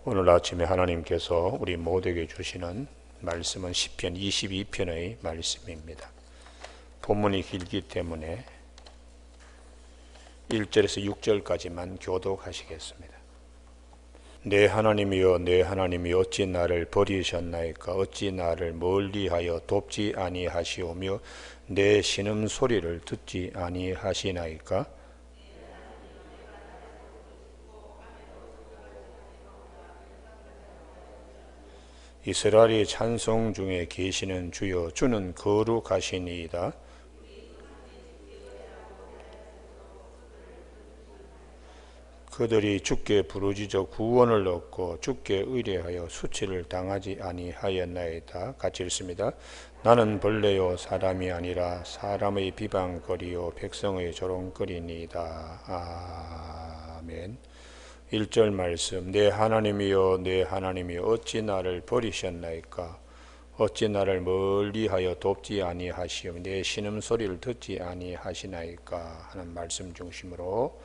오늘 아침에 하나님께서 우리 모두에게 주시는 말씀은 시편 22편의 말씀입니다. 본문이 길기 때문에 1절에서 6절까지만 교독하시겠습니다. 내 하나님이여 내 하나님이 어찌 나를 버리셨나이까. 어찌 나를 멀리하여 돕지 아니하시오며 내 신음소리를 듣지 아니하시나이까. 이스라엘의 찬송 중에 계시는 주여 주는 거룩하시니이다. 그들이 주께 부르짖어 구원을 얻고 주께 의뢰하여 수치를 당하지 아니하였나이다. 같이 읽습니다. 나는 벌레요 사람이 아니라 사람의 비방거리요 백성의 조롱거리니이다. 아멘. 1절 말씀. 내 하나님이여 내 하나님이여 어찌 나를 버리셨나이까. 어찌 나를 멀리하여 돕지 아니하시오 내 신음소리를 듣지 아니하시나이까 하는 말씀 중심으로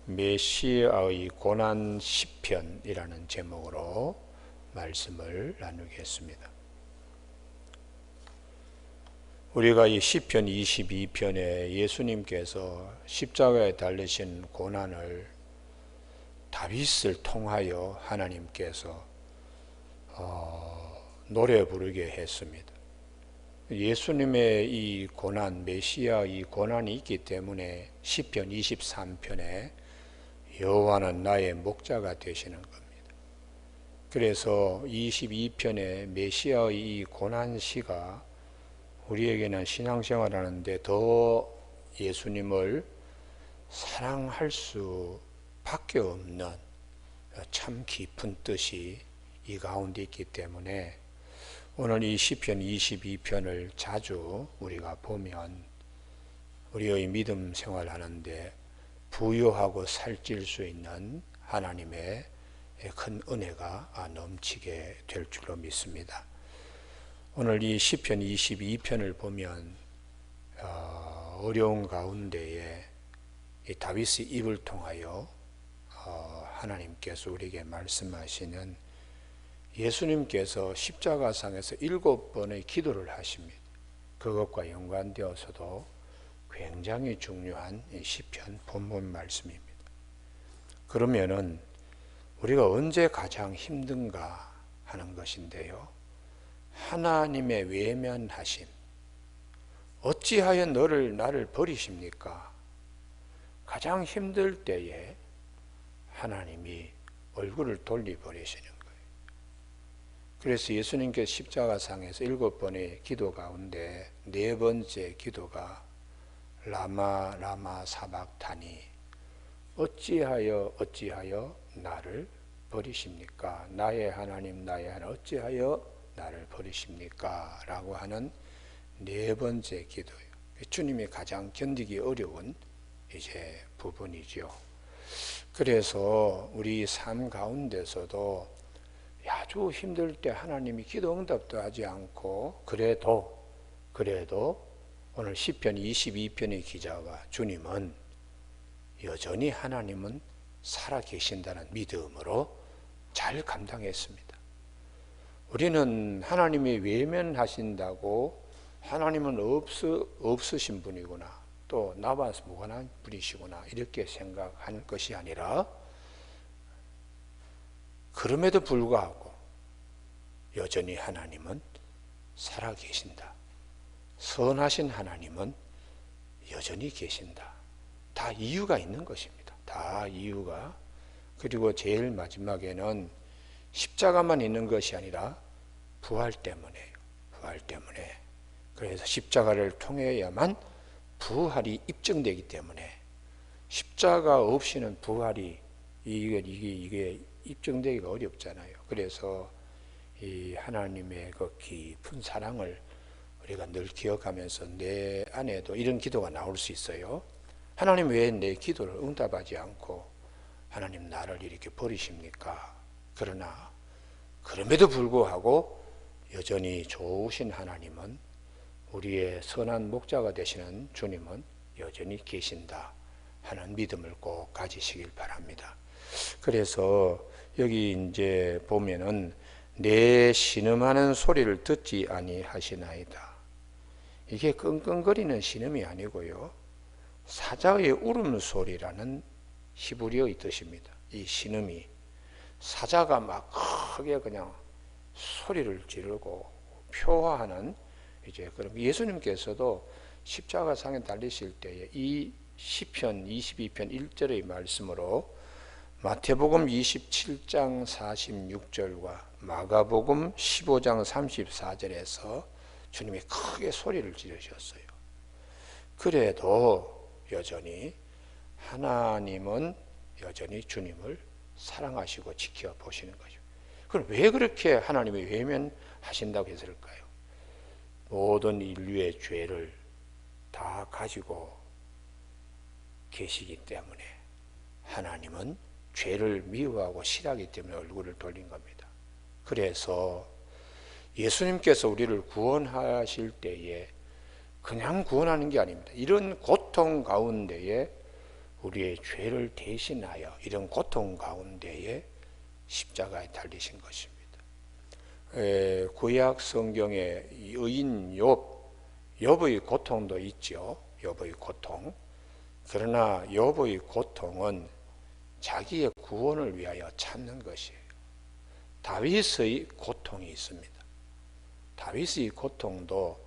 메시아의 고난 시편이라는 제목으로 말씀을 나누겠습니다. 우리가 이 시편 22편에 예수님께서 십자가에 달리신 고난을 다윗을 통하여 하나님께서 노래 부르게 했습니다. 예수님의 이 고난, 메시아 이 고난이 있기 때문에 시편 23편에 여호와는 나의 목자가 되시는 겁니다. 그래서 22편의 메시아의 이 고난시가 우리에게는 신앙생활하는데 더 예수님을 사랑할 수 밖에 없는 참 깊은 뜻이 이 가운데 있기 때문에 오늘 이 시편 22편을 자주 우리가 보면 우리의 믿음 생활하는데 부유하고 살찔 수 있는 하나님의 큰 은혜가 넘치게 될 줄로 믿습니다. 오늘 이 시편 22편을 보면 어려운 가운데에 이 다윗의 입을 통하여 하나님께서 우리에게 말씀하시는 예수님께서 십자가상에서 7번의 기도를 하십니다. 그것과 연관되어서도 굉장히 중요한 시편 본문 말씀입니다. 그러면은 우리가 언제 가장 힘든가 하는 것인데요. 하나님의 외면하심. 어찌하여 나를 버리십니까? 가장 힘들 때에 하나님이 얼굴을 돌려버리시는 거예요. 그래서 예수님께서 십자가상에서 7번의 기도 가운데 4번째 기도가 라마 사박타니 어찌하여 나를 버리십니까? 나의 하나님 어찌하여 나를 버리십니까? 라고 하는 4번째 기도예요. 주님이 가장 견디기 어려운 이제 부분이죠. 그래서 우리 삶 가운데서도 아주 힘들 때 하나님이 기도 응답도 하지 않고 그래도 오늘 시편 22편의 기자가 주님은 여전히 하나님은 살아계신다는 믿음으로 잘 감당했습니다. 우리는 하나님이 외면하신다고 하나님은 없으신 분이구나 또 나와 무관한 분이시구나 이렇게 생각하는 것이 아니라 그럼에도 불구하고 여전히 하나님은 살아계신다. 선하신 하나님은 여전히 계신다. 다 이유가 있는 것입니다. 다 이유가. 그리고 제일 마지막에는 십자가만 있는 것이 아니라 부활 때문에요. 부활 때문에. 그래서 십자가를 통해야만 부활이 입증되기 때문에 십자가 없이는 부활이 이게 입증되기가 어렵잖아요. 그래서 이 하나님의 그 깊은 사랑을 우리가 늘 기억하면서 내 안에도 이런 기도가 나올 수 있어요. 하나님 왜 내 기도를 응답하지 않고 하나님 나를 이렇게 버리십니까? 그러나 그럼에도 불구하고 여전히 좋으신 하나님은 우리의 선한 목자가 되시는 주님은 여전히 계신다 하는 믿음을 꼭 가지시길 바랍니다. 그래서 여기 이제 보면은 내 신음하는 소리를 듣지 아니하시나이다. 이게 끙끙거리는 신음이 아니고요, 사자의 울음소리라는 히브리어의 뜻입니다. 이 신음이 사자가 막 크게 그냥 소리를 지르고 표하는, 이제 그럼 예수님께서도 십자가상에 달리실 때에 이 시편 22편 1절의 말씀으로 마태복음 27장 46절과 마가복음 15장 34절에서 주님이 크게 소리를 지르셨어요. 그래도 여전히 하나님은 여전히 주님을 사랑하시고 지켜보시는 거죠. 그럼 왜 그렇게 하나님이 외면하신다고 했을까요? 모든 인류의 죄를 다 가지고 계시기 때문에, 하나님은 죄를 미워하고 싫어하기 때문에 얼굴을 돌린 겁니다. 그래서 예수님께서 우리를 구원하실 때에 그냥 구원하는 게 아닙니다. 이런 고통 가운데에 우리의 죄를 대신하여 이런 고통 가운데에 십자가에 달리신 것입니다. 구약 성경에 의인 욥의 고통도 있죠. 욥의 고통. 그러나 욥의 고통은 자기의 구원을 위하여 참는 것이에요. 다윗의 고통이 있습니다. 다윗의 고통도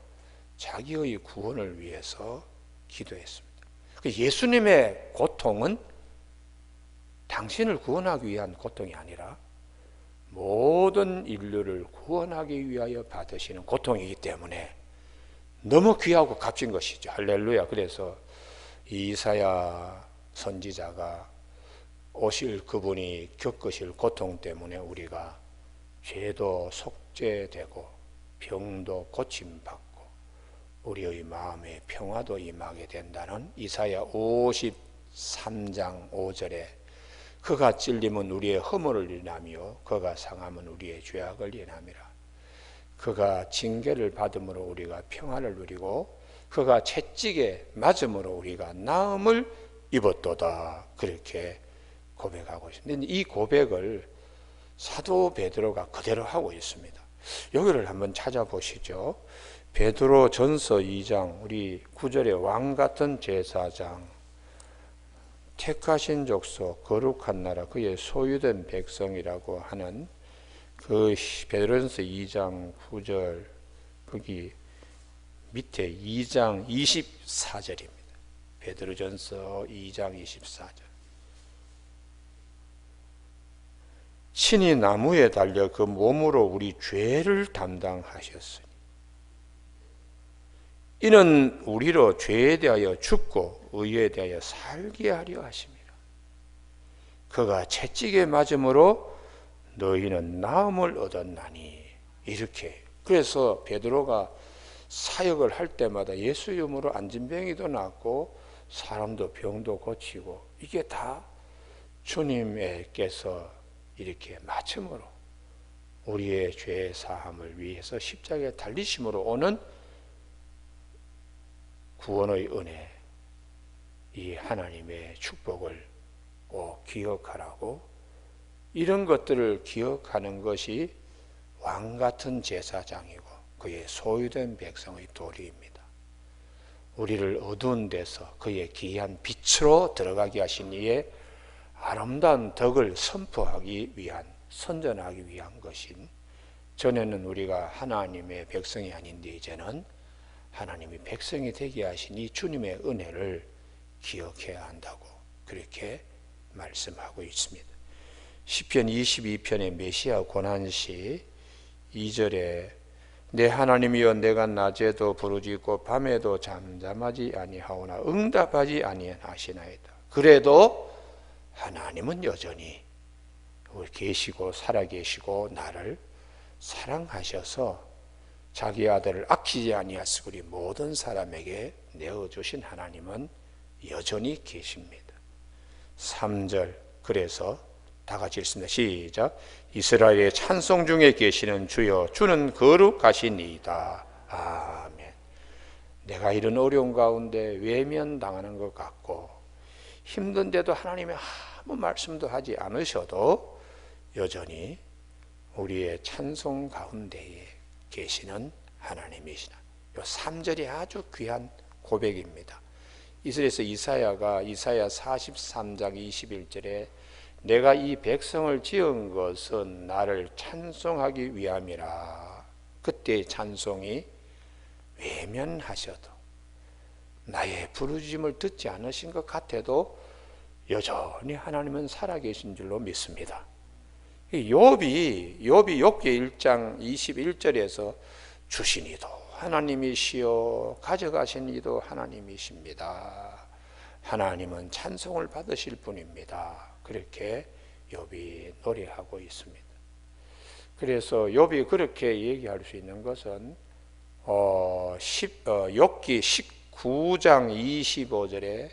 자기의 구원을 위해서 기도했습니다. 예수님의 고통은 당신을 구원하기 위한 고통이 아니라 모든 인류를 구원하기 위하여 받으시는 고통이기 때문에 너무 귀하고 값진 것이죠. 할렐루야. 그래서 이사야 선지자가 오실 그분이 겪으실 고통 때문에 우리가 죄도 속죄되고 병도 고침받고 우리의 마음에 평화도 임하게 된다는 이사야 53장 5절에 그가 찔림은 우리의 허물을 인하며 그가 상함은 우리의 죄악을 인함이라. 그가 징계를 받음으로 우리가 평화를 누리고 그가 채찍에 맞음으로 우리가 나음을 입었도다. 그렇게 고백하고 있습니다. 이 고백을 사도 베드로가 그대로 하고 있습니다. 여기를 한번 찾아보시죠. 베드로 전서 2장 우리 9절에 왕 같은 제사장, 택하신 족속, 거룩한 나라, 그의 소유된 백성이라고 하는 그 베드로전서 2장 9절 거기 밑에 2장 24절입니다. 베드로전서 2장 24절. 친히 나무에 달려 그 몸으로 우리 죄를 담당하셨으니 이는 우리로 죄에 대하여 죽고 의에 대하여 살게 하려 하심이라. 그가 채찍에 맞음으로 너희는 나음을 얻었나니. 이렇게. 그래서 베드로가 사역을 할 때마다 예수 이름으로 안진병이도 낫고 사람도 병도 고치고, 이게 다 주님께서 이렇게 맞춤으로 우리의 죄 사함을 위해서 십자가에 달리심으로 오는 구원의 은혜, 이 하나님의 축복을 꼭 기억하라고, 이런 것들을 기억하는 것이 왕 같은 제사장이고 그의 소유된 백성의 도리입니다. 우리를 어두운 데서 그의 귀한 빛으로 들어가게 하신 이의 아름다운 덕을 선포하기 위한, 선전하기 위한 것인, 전에는 우리가 하나님의 백성이 아닌데 이제는 하나님이 백성이 되게 하신 이 주님의 은혜를 기억해야 한다고 그렇게 말씀하고 있습니다. 시편 22편의 메시아 고난시 2절에 내 하나님이여 내가 낮에도 부르짖고 밤에도 잠잠하지 아니하오나 응답하지 아니하시나이다. 그래도 하나님은 여전히 계시고 살아계시고 나를 사랑하셔서 자기 아들을 아끼지 아니하시고 우리 모든 사람에게 내어주신 하나님은 여전히 계십니다. 3절 그래서 다 같이 읽습니다. 시작. 이스라엘의 찬송 중에 계시는 주여 주는 거룩하시니이다. 아멘. 내가 이런 어려운 가운데 외면당하는 것 같고 힘든데도 하나님의 아무 말씀도 하지 않으셔도 여전히 우리의 찬송 가운데에 계시는 하나님이시다. 요 3절이 아주 귀한 고백입니다. 이스라엘에서 이사야가 이사야 43장 21절에 내가 이 백성을 지은 것은 나를 찬송하기 위함이라. 그때의 찬송이 외면하셔도 나의 부르짖음을 듣지 않으신 것 같아도 여전히 하나님은 살아계신 줄로 믿습니다. 욥이 욥기 1장 21절에서 주신 이도 하나님이시요 가져가신 이도 하나님이십니다. 하나님은 찬송을 받으실 분입니다. 그렇게 욥이 노래하고 있습니다. 그래서 욥이 그렇게 얘기할 수 있는 것은 욥기 19장 25절에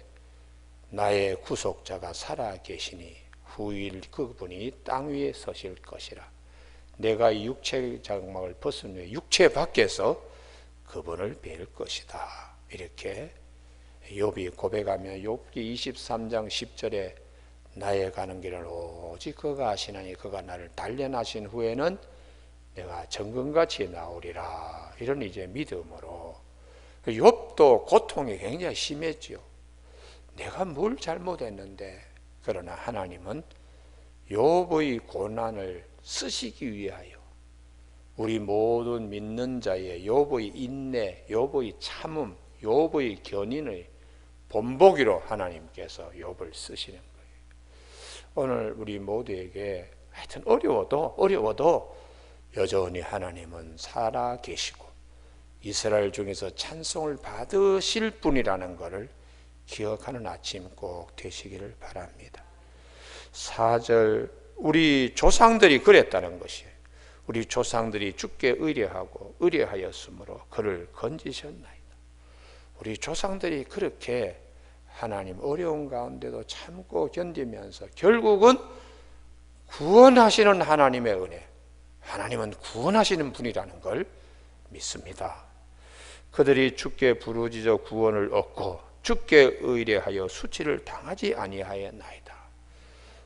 나의 구속자가 살아계시니 후일 그분이 땅 위에 서실 것이라. 내가 육체 장막을 벗은 후에 육체 밖에서 그분을 뵐 것이다. 이렇게 욥이 고백하며 욥기 23장 10절에 나의 가는 길을 오직 그가 아시나니 그가 나를 단련하신 후에는 내가 정금같이 나오리라. 이런 이제 믿음으로 욥도 고통이 굉장히 심했지요. 내가 뭘 잘못했는데, 그러나 하나님은 욥의 고난을 쓰시기 위하여 우리 모든 믿는 자의 욥의 인내, 욥의 참음, 욥의 견인의 본보기로 하나님께서 욥을 쓰시는 거예요. 오늘 우리 모두에게 하여튼 어려워도 여전히 하나님은 살아 계시고 이스라엘 중에서 찬송을 받으실 분이라는 것을 기억하는 아침 꼭 되시기를 바랍니다. 4절, 우리 조상들이 그랬다는 것이에요. 우리 조상들이 주께 의뢰하였으므로 그를 건지셨나이다. 우리 조상들이 그렇게 하나님 어려운 가운데도 참고 견디면서 결국은 구원하시는 하나님의 은혜, 하나님은 구원하시는 분이라는 걸 믿습니다. 그들이 주께 부르짖어 구원을 얻고 주께 의뢰하여 수치를 당하지 아니하였나이다.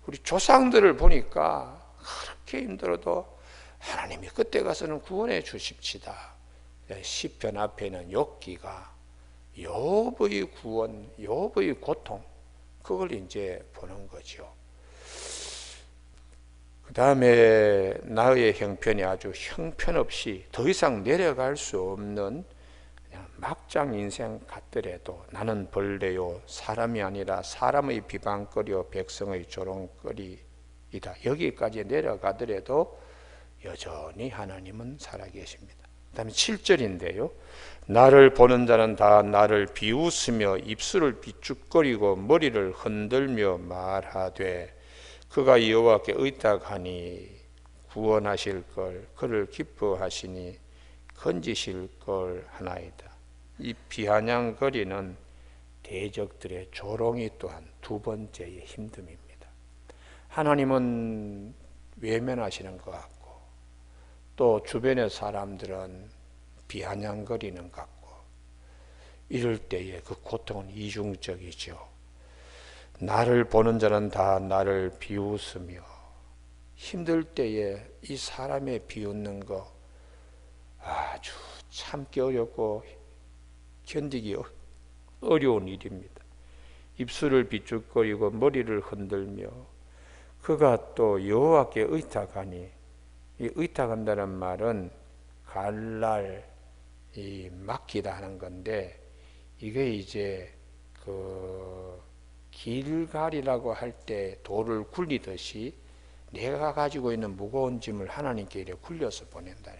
우리 조상들을 보니까 그렇게 힘들어도 하나님이 그때 가서는 구원해 주십시다. 시편 앞에는 욥기가 욥의 구원, 욥의 고통, 그걸 이제 보는 거죠. 그 다음에 나의 형편이 아주 형편없이 더 이상 내려갈 수 없는 그냥 막장 인생 같더라도 나는 벌레요 사람이 아니라 사람의 비방거리요 백성의 조롱거리이다. 여기까지 내려가더라도 여전히 하나님은 살아계십니다. 그 다음에 7절인데요. 나를 보는 자는 다 나를 비웃으며 입술을 비죽거리고 머리를 흔들며 말하되 그가 여호와께 의탁하니 구원하실 걸 그를 기뻐하시니 건지실 걸 하나이다. 이 비아냥거리는 대적들의 조롱이 또한 두 번째의 힘듦입니다. 하나님은 외면하시는 것 같고 또 주변의 사람들은 비아냥거리는 것 같고 이럴 때의 그 고통은 이중적이죠. 나를 보는 자는 다 나를 비웃으며 힘들 때에 이 사람의 비웃는 거 아주 참기 어렵고 견디기 어려운 일입니다. 입술을 비죽거리고 머리를 흔들며 그가 또 여호와께 의탁하니, 이 의탁한다는 말은 갈랄 맡기다 하는 건데 이게 이제 그 길갈이라고 할 때 돌을 굴리듯이 내가 가지고 있는 무거운 짐을 하나님께 이렇게 굴려서 보낸다.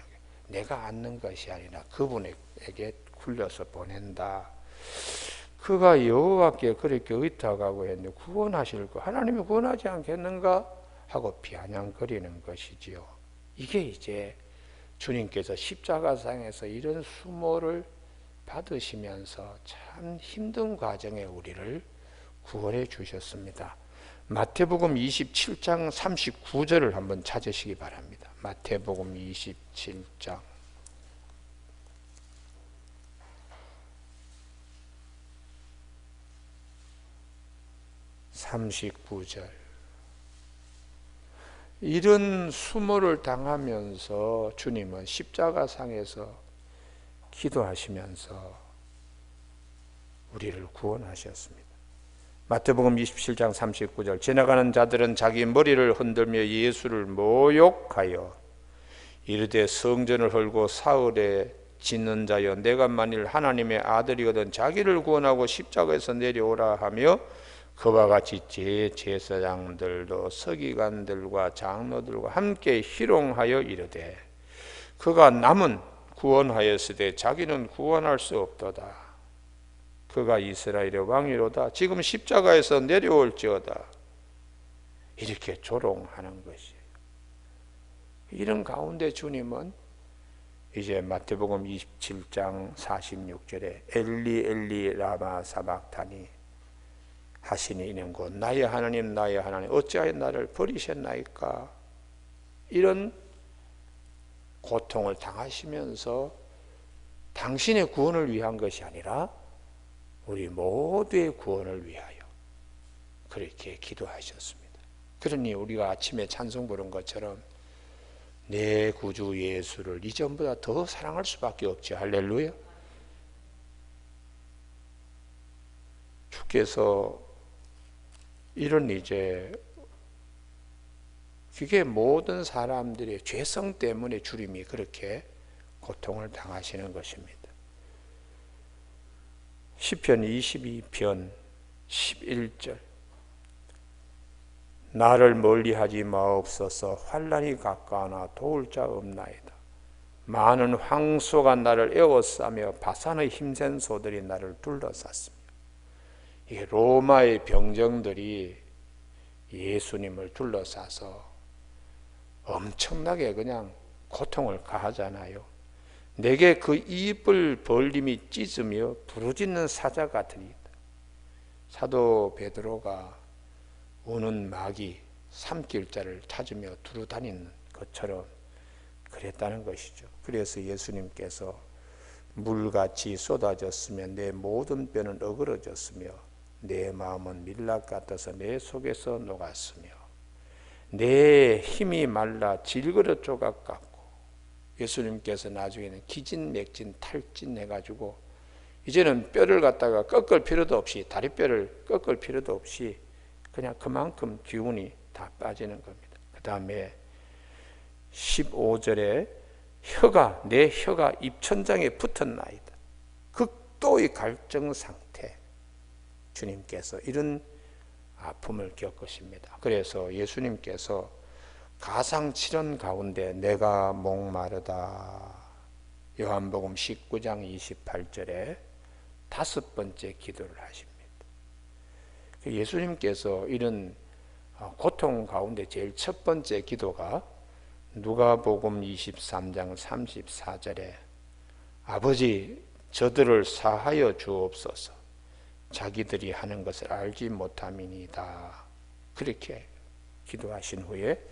내가 안는 것이 아니라 그분에게 굴려서 보낸다. 그가 여호와께 그렇게 의탁하고 했는데 구원하실 거 하나님이 구원하지 않겠는가 하고 비아냥거리는 것이지요. 이게 이제 주님께서 십자가상에서 이런 수모를 받으시면서 참 힘든 과정에 우리를 구원해 주셨습니다. 마태복음 27장 39절을 한번 찾으시기 바랍니다. 마태복음 27장 39절 이런 수모를 당하면서 주님은 십자가상에서 기도하시면서 우리를 구원하셨습니다. 마태복음 27장 39절 지나가는 자들은 자기 머리를 흔들며 예수를 모욕하여 이르되 성전을 헐고 사흘에 짓는 자여 내가 만일 하나님의 아들이거든 자기를 구원하고 십자가에서 내려오라 하며 그와 같이 제사장들도 서기관들과 장로들과 함께 희롱하여 이르되 그가 남은 구원하였으되 자기는 구원할 수 없도다. 그가 이스라엘의 왕이로다. 지금 십자가에서 내려올지어다. 이렇게 조롱하는 것이에요. 이런 가운데 주님은 이제 마태복음 27장 46절에 엘리 엘리 라마 사박타니 하시니 이는 곧 나의 하나님 나의 하나님 어찌하여 나를 버리셨나이까. 이런 고통을 당하시면서 당신의 구원을 위한 것이 아니라 우리 모두의 구원을 위하여 그렇게 기도하셨습니다. 그러니 우리가 아침에 찬송 부른 것처럼 내 구주 예수를 이전보다 더 사랑할 수밖에 없지. 할렐루야. 주께서 이런 이제 그게 모든 사람들의 죄성 때문에 주님이 그렇게 고통을 당하시는 것입니다. 시편 22편 11절 나를 멀리하지 마옵소서. 환난이 가까우나 도울 자 없나이다. 많은 황소가 나를 에워싸며 바산의 힘센 소들이 나를 둘러쌌으며. 이게 로마의 병정들이 예수님을 둘러싸서 엄청나게 그냥 고통을 가하잖아요. 내게 그 입을 벌림이 찢으며 부르짖는 사자 같으니. 사도 베드로가 우는 마귀 삼킬 자를 찾으며 두루 다니는 것처럼 그랬다는 것이죠. 그래서 예수님께서 물같이 쏟아졌으며 내 모든 뼈는 어그러졌으며 내 마음은 밀랍 같아서 내 속에서 녹았으며 내 힘이 말라 질그릇 조각 같고. 예수님께서 나중에는 기진맥진 탈진 해가지고 이제는 뼈를 갖다가 꺾을 필요도 없이 다리뼈를 꺾을 필요도 없이 그냥 그만큼 기운이 다 빠지는 겁니다. 그 다음에 15절에 내 혀가 입천장에 붙었나이다. 극도의 갈증 상태. 주님께서 이런 아픔을 겪으십니다. 그래서 예수님께서 가상칠언 가운데 내가 목마르다. 요한복음 19장 28절에 5번째 기도를 하십니다. 예수님께서 이런 고통 가운데 제일 첫 번째 기도가 누가복음 23장 34절에 아버지 저들을 사하여 주옵소서. 자기들이 하는 것을 알지 못함이니이다. 그렇게 기도하신 후에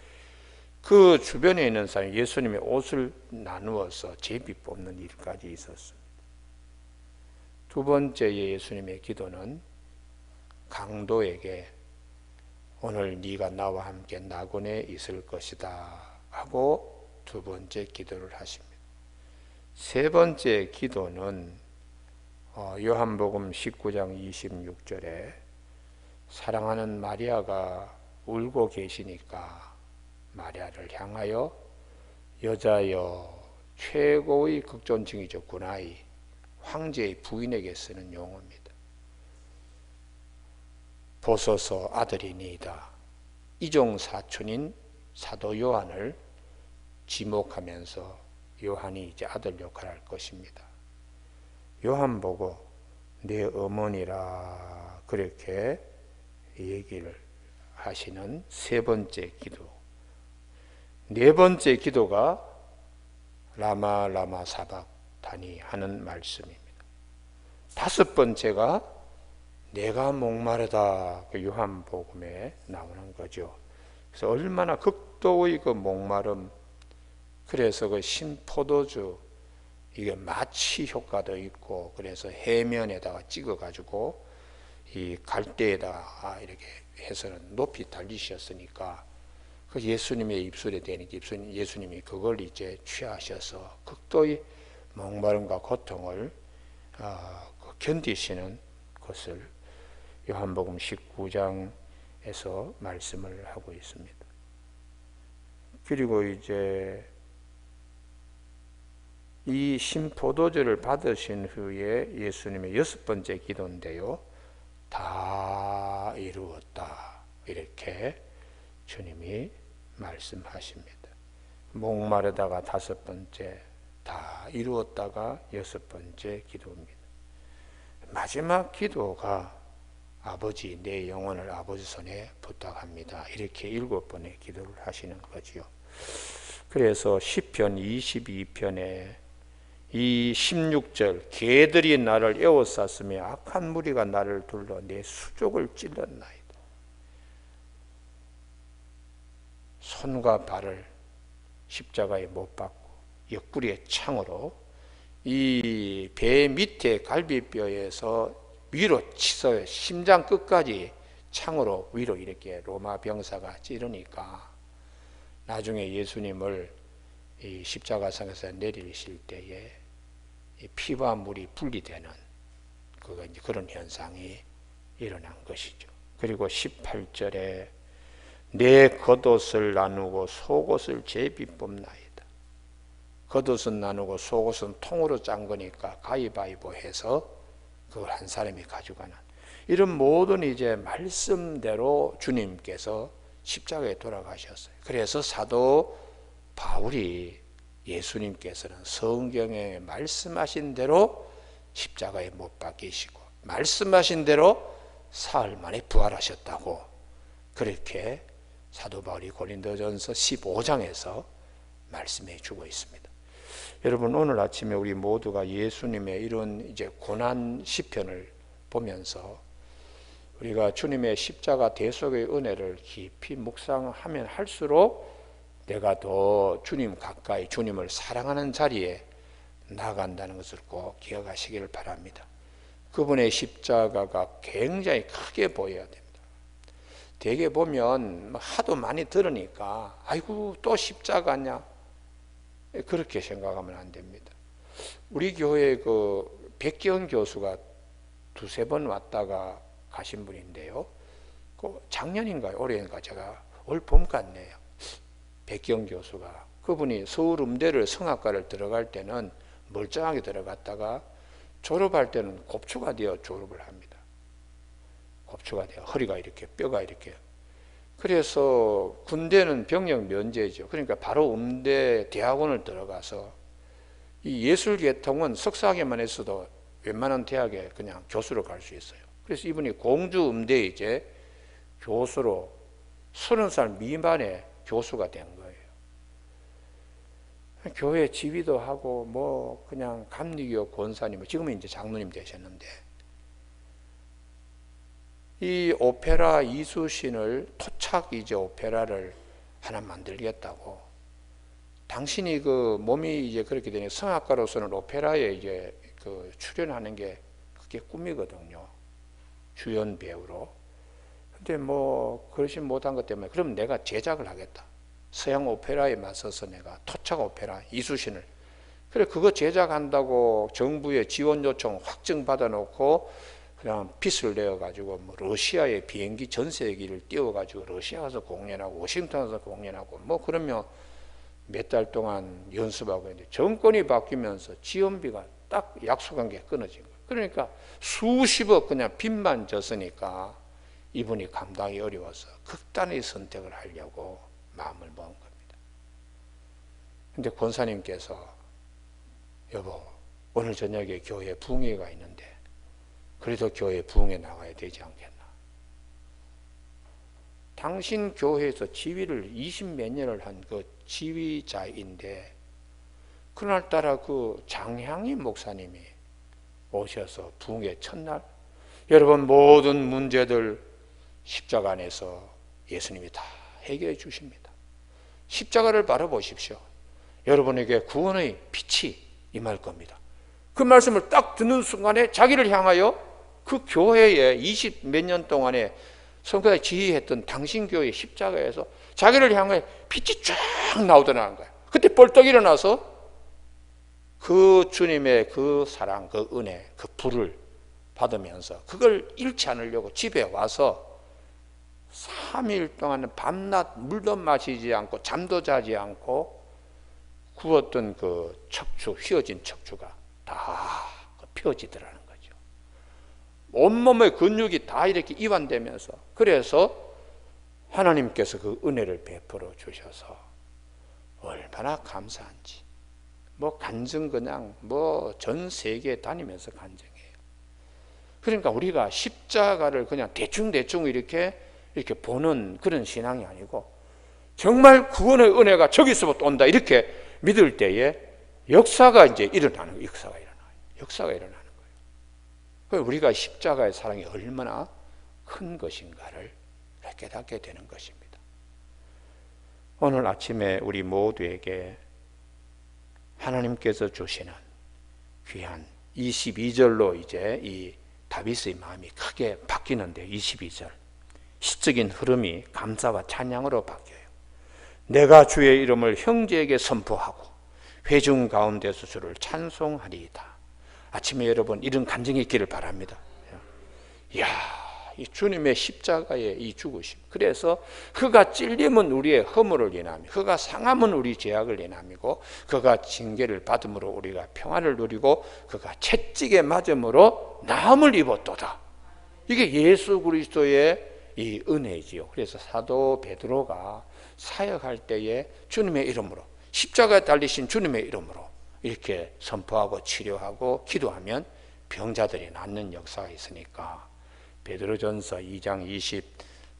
그 주변에 있는 사람이 예수님의 옷을 나누어서 제비 뽑는 일까지 있었습니다. 두 번째 예수님의 기도는 강도에게 오늘 네가 나와 함께 낙원에 있을 것이다 하고 두 번째 기도를 하십니다. 세 번째 기도는 요한복음 19장 26절에 사랑하는 마리아가 울고 계시니까 마리아를 향하여 여자여 최고의 극존칭이죠. 군아이 황제의 부인에게 쓰는 용어입니다. 보소서 아들이니이다. 이종 사촌인 사도 요한을 지목하면서 요한이 이제 아들 역할을 할 것입니다. 요한 보고 내 어머니라 그렇게 얘기를 하시는 세 번째 기도. 네 번째 기도가 라마 라마 사박다니 하는 말씀입니다. 다섯 번째가 내가 목마르다. 그 요한복음에 나오는 거죠. 그래서 얼마나 극도의 그 목마름. 그래서 그 신포도주 이게 마취 효과도 있고 그래서 해면에다가 찍어가지고 이 갈대에다가 이렇게 해서는 높이 달리셨으니까 그 예수님의 입술에 대니까 예수님이 그걸 이제 취하셔서 극도의 목마름과 고통을 견디시는 것을 요한복음 19장에서 말씀을 하고 있습니다. 그리고 이제 이 신포도주를 받으신 후에 예수님의 6번째 기도인데요. 다 이루었다. 이렇게 주님이 말씀하십니다. 목마르다가 5번째, 다 이루었다가 6번째 기도입니다. 마지막 기도가 아버지, 내 영혼을 아버지 손에 부탁합니다. 이렇게 7번의 기도를 하시는 거지요. 그래서 시편 22편에 이 16절, 개들이 나를 에워쌌으며 악한 무리가 나를 둘러 내 수족을 찔렀나이다. 손과 발을 십자가에 못 박고 옆구리에 창으로 이 배 밑에 갈비뼈에서 위로 치서 심장 끝까지 창으로 위로 이렇게 로마 병사가 찌르니까 나중에 예수님을 이 십자가상에서 내리실 때에 이 피와 물이 분리되는 그런 현상이 일어난 것이죠. 그리고 18절에 내 겉옷을 나누고 속옷을 제비 뽑나이다. 겉옷은 나누고 속옷은 통으로 짠 거니까 가위바위보 해서 그걸 한 사람이 가져가는 이런 모든 이제 말씀대로 주님께서 십자가에 돌아가셨어요. 그래서 사도 바울이 예수님께서는 성경에 말씀하신 대로 십자가에 못 박히시고 말씀하신 대로 사흘 만에 부활하셨다고 그렇게 사도 바울이 고린도전서 15장에서 말씀해 주고 있습니다. 여러분, 오늘 아침에 우리 모두가 예수님의 이런 이제 고난 시편을 보면서 우리가 주님의 십자가 대속의 은혜를 깊이 묵상하면 할수록 내가 더 주님 가까이 주님을 사랑하는 자리에 나아간다는 것을 꼭 기억하시기를 바랍니다. 그분의 십자가가 굉장히 크게 보여야 됩니다. 대개 보면 하도 많이 들으니까 아이고 또 십자가냐 그렇게 생각하면 안 됩니다. 우리 교회 그 백기원 교수가 2-3번 왔다가 가신 분인데요. 그 작년인가요? 올해인가 제가 올 봄 같네요. 백기원 교수가 그분이 서울 음대를 성악과를 들어갈 때는 멀쩡하게 들어갔다가 졸업할 때는 곱추가 되어 졸업을 합니다. 곱추가 되어 허리가 이렇게 뼈가 이렇게. 그래서 군대는 병역 면제죠. 그러니까 바로 음대 대학원을 들어가서 이 예술 계통은 석사학위만 했어도 웬만한 대학에 그냥 교수로 갈 수 있어요. 그래서 이분이 공주 음대에 이제 교수로 30살 미만의 교수가 된 거예요. 교회 지휘도 하고 뭐 그냥 감리교 권사님, 지금은 이제 장로님 되셨는데 이 오페라 이수신을 토착 이제 오페라를 하나 만들겠다고. 당신이 그 몸이 이제 그렇게 되니 성악가로서는 오페라에 이제 그 출연하는 게 그게 꿈이거든요. 주연 배우로. 근데 뭐 그러지 못한 것 때문에 그럼 내가 제작을 하겠다. 서양 오페라에 맞서서 내가 토착 오페라 이수신을. 그래 그거 제작한다고 정부의 지원 요청 확정 받아놓고 그냥 빚을 내어가지고 뭐 러시아에 비행기 전세기를 띄워가지고 러시아 가서 공연하고 워싱턴 가서 공연하고 뭐 그러면 몇 달 동안 연습하고 있는데 정권이 바뀌면서 지원비가 딱 약속한 게 끊어진 거예요. 그러니까 수십억 그냥 빚만 졌으니까 이분이 감당이 어려워서 극단의 선택을 하려고 마음을 먹은 겁니다. 근데 권사님께서 여보 오늘 저녁에 교회에 부흥회가 있는데 그래도 교회 부흥회 나가야 되지 않겠나. 당신 교회에서 지휘를 20몇 년을 한 그 지휘자인데 그날따라 그 장향희 목사님이 오셔서 부흥회 첫날 여러분 모든 문제들 십자가 안에서 예수님이 다 해결해 주십니다. 십자가를 바라보십시오. 여러분에게 구원의 빛이 임할 겁니다. 그 말씀을 딱 듣는 순간에 자기를 향하여 그 교회에 20몇 년 동안에 성교에 지휘했던 당신 교회 십자가에서 자기를 향해 빛이 쫙 나오더라는 거예요. 그때 벌떡 일어나서 그 주님의 그 사랑, 그 은혜, 그 불을 받으면서 그걸 잃지 않으려고 집에 와서 3일 동안 밤낮 물도 마시지 않고 잠도 자지 않고 구웠던 그 척추, 휘어진 척추가 다 펴지더라는 거죠. 온몸의 근육이 다 이렇게 이완되면서, 그래서 하나님께서 그 은혜를 베풀어 주셔서 얼마나 감사한지. 뭐 간증 그냥 뭐 전 세계에 다니면서 간증해요. 그러니까 우리가 십자가를 그냥 대충 이렇게 보는 그런 신앙이 아니고, 정말 구원의 은혜가 저기서부터 온다 이렇게 믿을 때에 역사가 이제 일어나는 거예요. 역사가 일어나는 거예요. 우리가 십자가의 사랑이 얼마나 큰 것인가를 깨닫게 되는 것입니다. 오늘 아침에 우리 모두에게 하나님께서 주시는 귀한 22절로 이제 이 다윗의 마음이 크게 바뀌는데, 22절 시적인 흐름이 감사와 찬양으로 바뀌어요. 내가 주의 이름을 형제에게 선포하고 회중 가운데서 주를 찬송하리이다. 아침에 여러분 이런 감정이 있기를 바랍니다. 이야, 이 주님의 십자가의 이 죽으심, 그래서 그가 찔림은 우리의 허물을 인하며 그가 상함은 우리 죄악을 인함이고 그가 징계를 받음으로 우리가 평안을 누리고 그가 채찍에 맞음으로 나음을 입었도다. 이게 예수 그리스도의 이 은혜지요. 그래서 사도 베드로가 사역할 때에 주님의 이름으로, 십자가에 달리신 주님의 이름으로 이렇게 선포하고 치료하고 기도하면 병자들이 낫는 역사가 있으니까 베드로전서 2장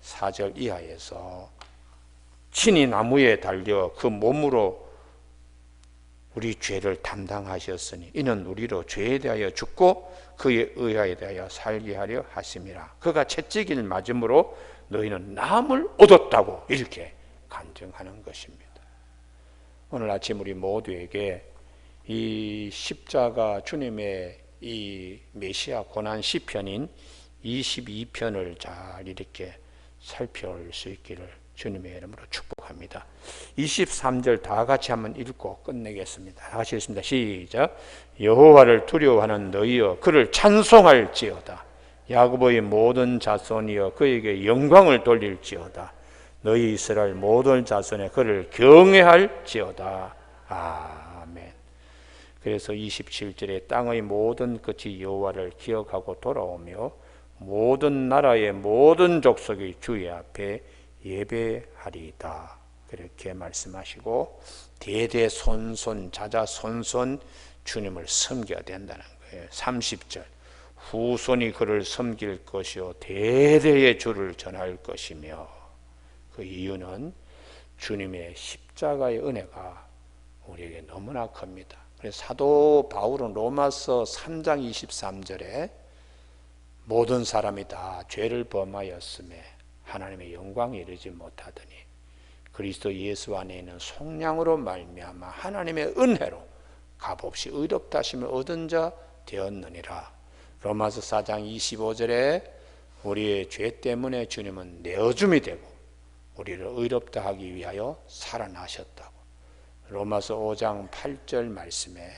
24절 이하에서 친히 나무에 달려 그 몸으로 우리 죄를 담당하셨으니 이는 우리로 죄에 대하여 죽고 그의 의하에 대하여 살게 하려 하심이라. 그가 채찍을 맞음으로 너희는 나음을 얻었다고 이렇게 간증하는 것입니다. 오늘 아침 우리 모두에게 이 십자가 주님의 이 메시아 고난 시편인 22편을 잘 이렇게 살펴볼 수 있기를 주님의 이름으로 축복합니다. 23절 다 같이 한번 읽고 끝내겠습니다. 다 같이 읽습니다. 시작. 여호와를 두려워하는 너희여 그를 찬송할지어다. 야곱의 모든 자손이여 그에게 영광을 돌릴지어다. 너희 이스라엘 모든 자손에 그를 경외할지어다. 아멘. 그래서 27절에 땅의 모든 끝이 여호와를 기억하고 돌아오며 모든 나라의 모든 족속이 주의 앞에 예배하리이다. 그렇게 말씀하시고 대대손손 자자손손 주님을 섬겨야 된다는 거예요. 30절 후손이 그를 섬길 것이요 대대의 주를 전할 것이며, 그 이유는 주님의 십자가의 은혜가 우리에게 너무나 큽니다. 그래서 사도 바울은 로마서 3장 23절에 모든 사람이 다 죄를 범하였음에 하나님의 영광에 이르지 못하더니 그리스도 예수 안에 있는 속량으로 말미암아 하나님의 은혜로 값없이 의롭다 하심을 얻은 자 되었느니라. 로마서 4장 25절에 우리의 죄 때문에 주님은 내어줌이 되고 우리를 의롭다 하기 위하여 살아나셨다고. 로마서 5장 8절 말씀에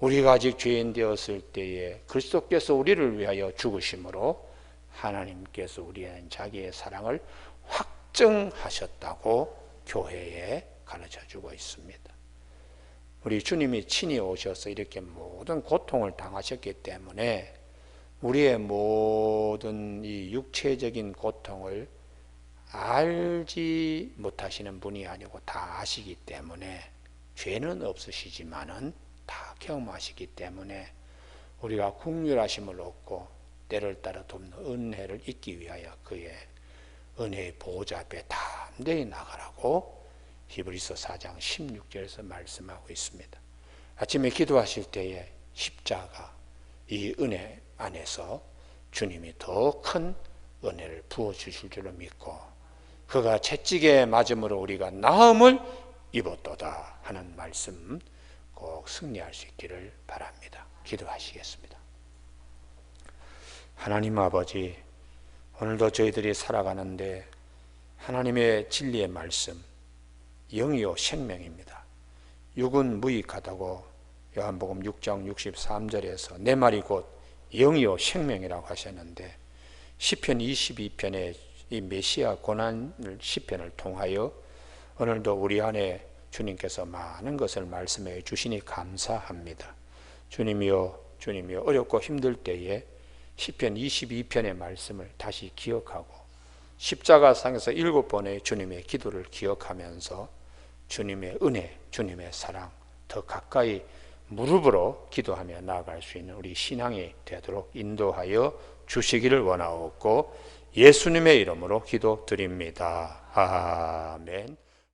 우리가 아직 죄인 되었을 때에 그리스도께서 우리를 위하여 죽으심으로 하나님께서 우리의 자기의 사랑을 확증하셨다고 교회에 가르쳐주고 있습니다. 우리 주님이 친히 오셔서 이렇게 모든 고통을 당하셨기 때문에 우리의 모든 이 육체적인 고통을 알지 못하시는 분이 아니고 다 아시기 때문에, 죄는 없으시지만은 다 경험하시기 때문에 우리가 긍휼하심을 얻고 때를 따라 돕는 은혜를 잊기 위하여 그의 은혜의 보호자 앞에 담대히 나가라고 히브리서 4장 16절에서 말씀하고 있습니다. 아침에 기도하실 때에 십자가 이 은혜 안에서 주님이 더 큰 은혜를 부어주실 줄로 믿고 그가 채찍에 맞음으로 우리가 나음을 입었도다 하는 말씀 꼭 승리할 수 있기를 바랍니다. 기도하시겠습니다. 하나님 아버지, 오늘도 저희들이 살아가는데 하나님의 진리의 말씀, 영이요 생명입니다. 육은 무익하다고 요한복음 6장 63절에서 내 말이 곧 영이요 생명이라고 하셨는데, 시편 22편의 이 메시아 고난을 시편을 통하여 오늘도 우리 안에 주님께서 많은 것을 말씀해 주시니 감사합니다. 주님이여, 주님이여, 어렵고 힘들 때에 시편 22편의 말씀을 다시 기억하고 십자가상에서 7번의 주님의 기도를 기억하면서 주님의 은혜, 주님의 사랑 더 가까이 무릎으로 기도하며 나아갈 수 있는 우리 신앙이 되도록 인도하여 주시기를 원하옵고 예수님의 이름으로 기도드립니다. 아멘.